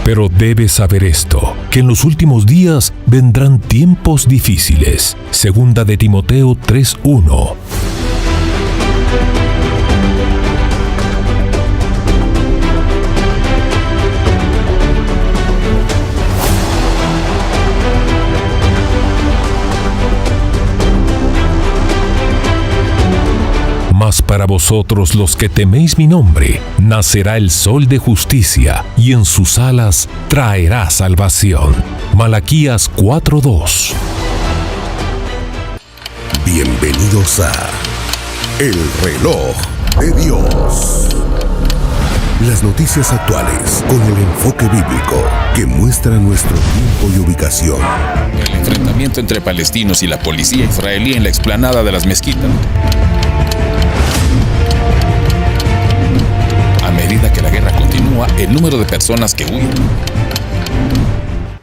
Pero debes saber esto, que en los últimos días vendrán tiempos difíciles. Segunda de Timoteo 3:1. Mas para vosotros los que teméis mi nombre, nacerá el sol de justicia, y en sus alas traerá salvación. Malaquías 4:2. Bienvenidos a El Reloj de Dios. Las noticias actuales con el enfoque bíblico que muestra nuestro tiempo y ubicación. El enfrentamiento entre palestinos y la policía israelí en la explanada de las mezquitas. A medida que la guerra continúa, el número de personas que huyen.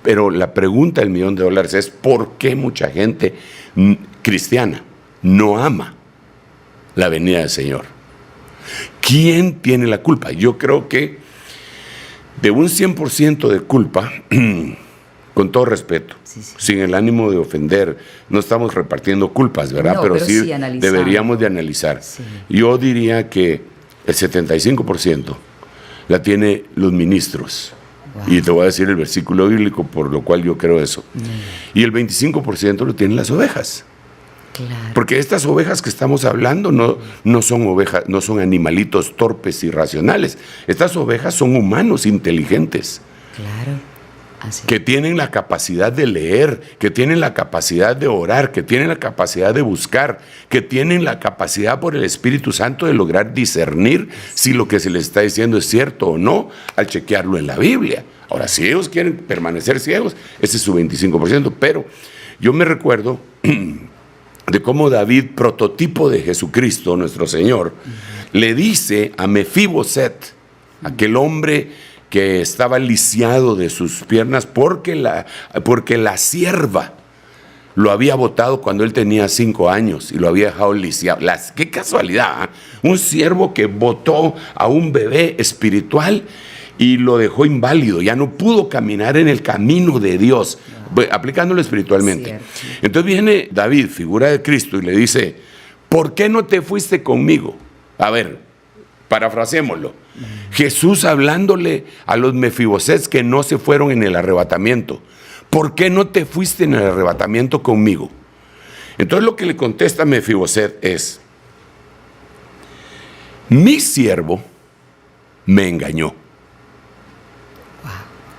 Pero la pregunta del $1.000.000 es ¿por qué mucha gente cristiana no ama la venida del Señor? ¿Quién tiene la culpa? Yo creo que de un 100% de culpa, con todo respeto, sin el ánimo de ofender, no estamos repartiendo culpas, ¿verdad? No, pero sí deberíamos de analizar. Sí. Yo diría que el 75% la tiene los ministros. Wow. Y te voy a decir el versículo bíblico por lo cual yo creo eso. Y el 25% lo tienen las ovejas. Claro. Porque estas ovejas que estamos hablando no son ovejas, no son animalitos torpes y irracionales. Estas ovejas son humanos inteligentes. Claro. Así. Que tienen la capacidad de leer, que tienen la capacidad de orar, que tienen la capacidad de buscar, que tienen la capacidad por el Espíritu Santo de lograr discernir si lo que se les está diciendo es cierto o no, al chequearlo en la Biblia. Ahora, si ellos quieren permanecer ciegos, ese es su 25%, pero yo me recuerdo de cómo David, prototipo de Jesucristo, nuestro Señor, le dice a Mefiboset, aquel hombre que estaba lisiado de sus piernas porque la sierva lo había botado cuando él tenía 5 años y lo había dejado lisiado. ¡Qué casualidad! Un siervo que botó a un bebé espiritual y lo dejó inválido, ya no pudo caminar en el camino de Dios, aplicándolo espiritualmente. Cierto. Entonces viene David, figura de Cristo, y le dice, ¿por qué no te fuiste conmigo? A ver, parafrasémoslo. Jesús hablándole a los Mefibosets que no se fueron en el arrebatamiento. ¿Por qué no te fuiste en el arrebatamiento conmigo? Entonces lo que le contesta Mefiboset es, mi siervo me engañó. Wow.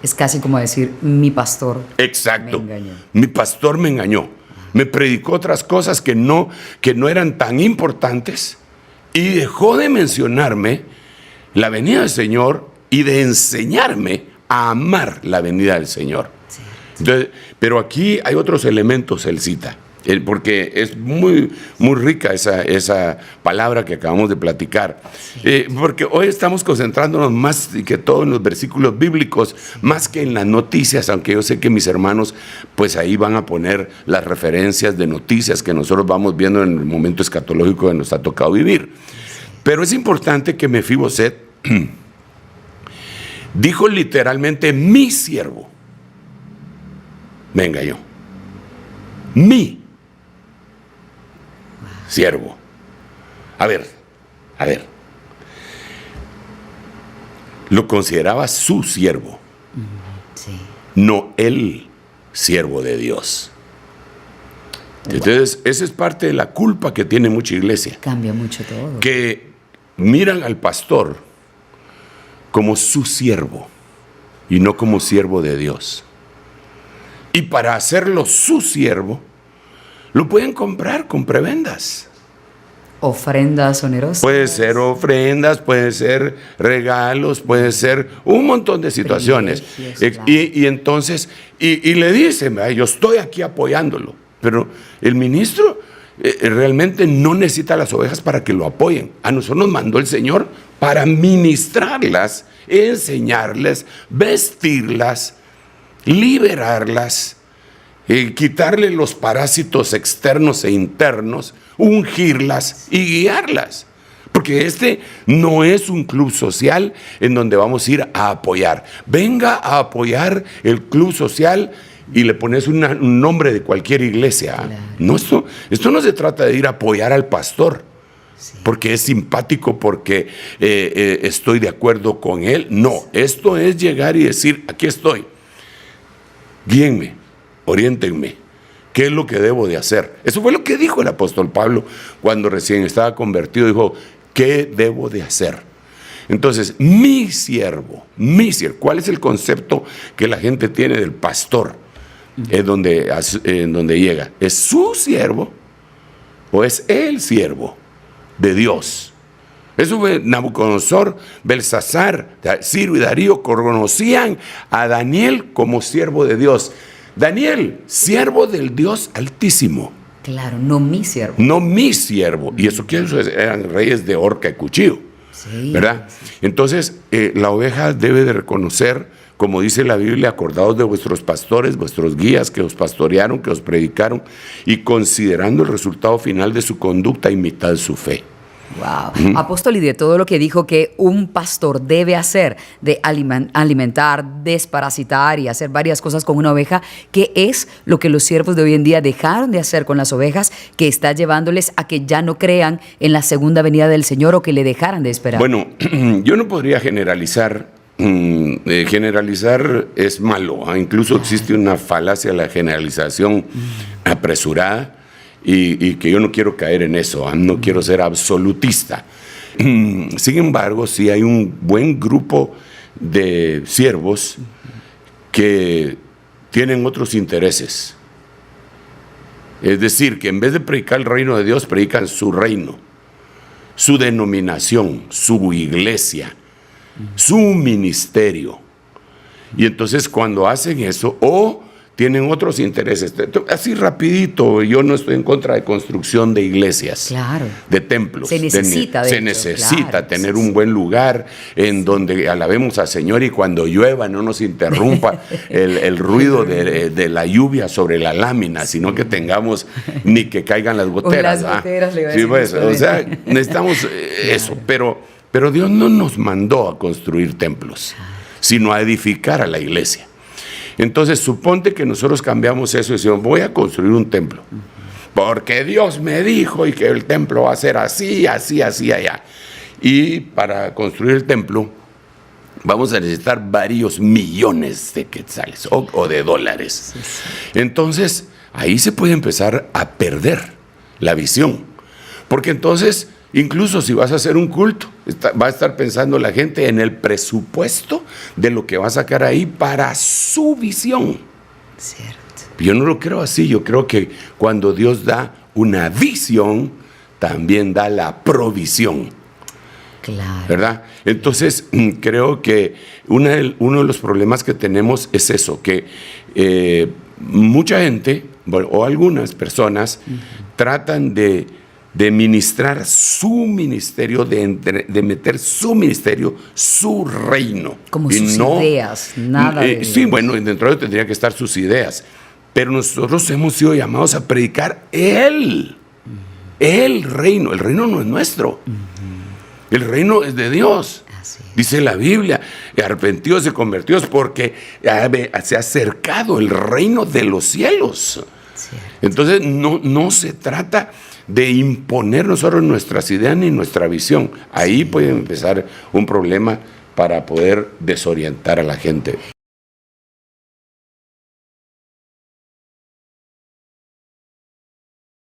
Es casi como decir, mi pastor. Exacto. Me engañó. Mi pastor me engañó. Me predicó otras cosas que no eran tan importantes y dejó de mencionarme la venida del Señor y de enseñarme a amar la venida del Señor. Sí. Entonces, pero aquí hay otros elementos, él cita, porque es muy, muy rica esa palabra que acabamos de platicar. Sí. Porque hoy estamos concentrándonos más que todo en los versículos bíblicos, más que en las noticias, aunque yo sé que mis hermanos pues ahí van a poner las referencias de noticias que nosotros vamos viendo en el momento escatológico que nos ha tocado vivir. Pero es importante que Mefiboset dijo literalmente, mi siervo me engañó. Mi siervo. A ver. Lo consideraba su siervo. Sí. No el siervo de Dios. Entonces, esa es parte de la culpa que tiene mucha iglesia. Cambia mucho todo. Que miran al pastor como su siervo y no como siervo de Dios. Y para hacerlo su siervo, lo pueden comprar con prebendas. Ofrendas onerosas. Puede ser ofrendas, puede ser regalos, puede ser un montón de situaciones. Y entonces, y le dicen, yo estoy aquí apoyándolo. Pero el ministro realmente no necesita las ovejas para que lo apoyen. A nosotros nos mandó el Señor para ministrarlas, enseñarles, vestirlas, liberarlas, quitarle los parásitos externos e internos, ungirlas y guiarlas. Porque este no es un club social en donde vamos a ir a apoyar. Venga a apoyar el club social y le pones un nombre de cualquier iglesia. Claro. No, esto no se trata de ir a apoyar al pastor, sí, porque es simpático, porque estoy de acuerdo con él. No, esto es llegar y decir, aquí estoy, guíenme, oriéntenme, ¿qué es lo que debo de hacer? Eso fue lo que dijo el apóstol Pablo cuando recién estaba convertido. Dijo, ¿qué debo de hacer? Entonces, mi siervo, ¿cuál es el concepto que la gente tiene del pastor? Es donde llega. ¿Es su siervo o es el siervo de Dios? Eso fue Nabucodonosor, Belsasar, Ciro y Darío conocían a Daniel como siervo de Dios. Daniel, siervo del Dios Altísimo. Claro, no mi siervo. No mi siervo. Y eso que eran reyes de horca y cuchillo. Sí, ¿verdad? Sí. Entonces, la oveja debe de reconocer, como dice la Biblia, acordaos de vuestros pastores, vuestros guías que os pastorearon, que os predicaron, y considerando el resultado final de su conducta, imitad su fe. Wow. Apóstol, y de todo lo que dijo que un pastor debe hacer, de alimentar, desparasitar y hacer varias cosas con una oveja, ¿qué es lo que los siervos de hoy en día dejaron de hacer con las ovejas, que está llevándoles a que ya no crean en la segunda venida del Señor o que le dejaran de esperar? Bueno, yo no podría generalizar. Generalizar es malo, ¿eh? Incluso existe una falacia, la generalización apresurada, y que yo no quiero caer en eso, no quiero ser absolutista. Sin embargo, sí hay un buen grupo de siervos que tienen otros intereses. Es decir, que en vez de predicar el reino de Dios, predican su reino, su denominación, su iglesia, su ministerio. Y entonces cuando hacen eso, o tienen otros intereses, así rapidito, yo no estoy en contra de construcción de iglesias, claro, de templos. Se necesita, se necesita tener un buen lugar en donde alabemos al Señor, y cuando llueva no nos interrumpa el ruido de la lluvia sobre la lámina, sino que tengamos ni que caigan las goteras. Las goteras, le voy a sí, decir, pues, o sea, necesitamos eso, pero Dios no nos mandó a construir templos, sino a edificar a la iglesia. Entonces, suponte que nosotros cambiamos eso y decimos, voy a construir un templo, porque Dios me dijo y que el templo va a ser así, así, así, allá. Y para construir el templo vamos a necesitar varios millones de quetzales o de dólares. Entonces, ahí se puede empezar a perder la visión, porque entonces, incluso si vas a hacer un culto, va a estar pensando la gente en el presupuesto de lo que va a sacar ahí para su visión. Cierto. Yo no lo creo así. Yo creo que cuando Dios da una visión, también da la provisión. Claro. ¿Verdad? Entonces, creo que uno de los problemas que tenemos es eso, que mucha gente, bueno, o algunas personas, tratan de ministrar su ministerio, de meter su ministerio, su reino. Como sus ideas, nada de... Sí, bueno, dentro de eso tendría que estar sus ideas. Pero nosotros hemos sido llamados a predicar el reino. El reino no es nuestro. El reino es de Dios. Dice la Biblia, arrepentidos y convertidos, porque se ha acercado el reino de los cielos. Cierto. Entonces, no se trata de imponer nosotros nuestras ideas ni nuestra visión. Ahí puede empezar un problema para poder desorientar a la gente.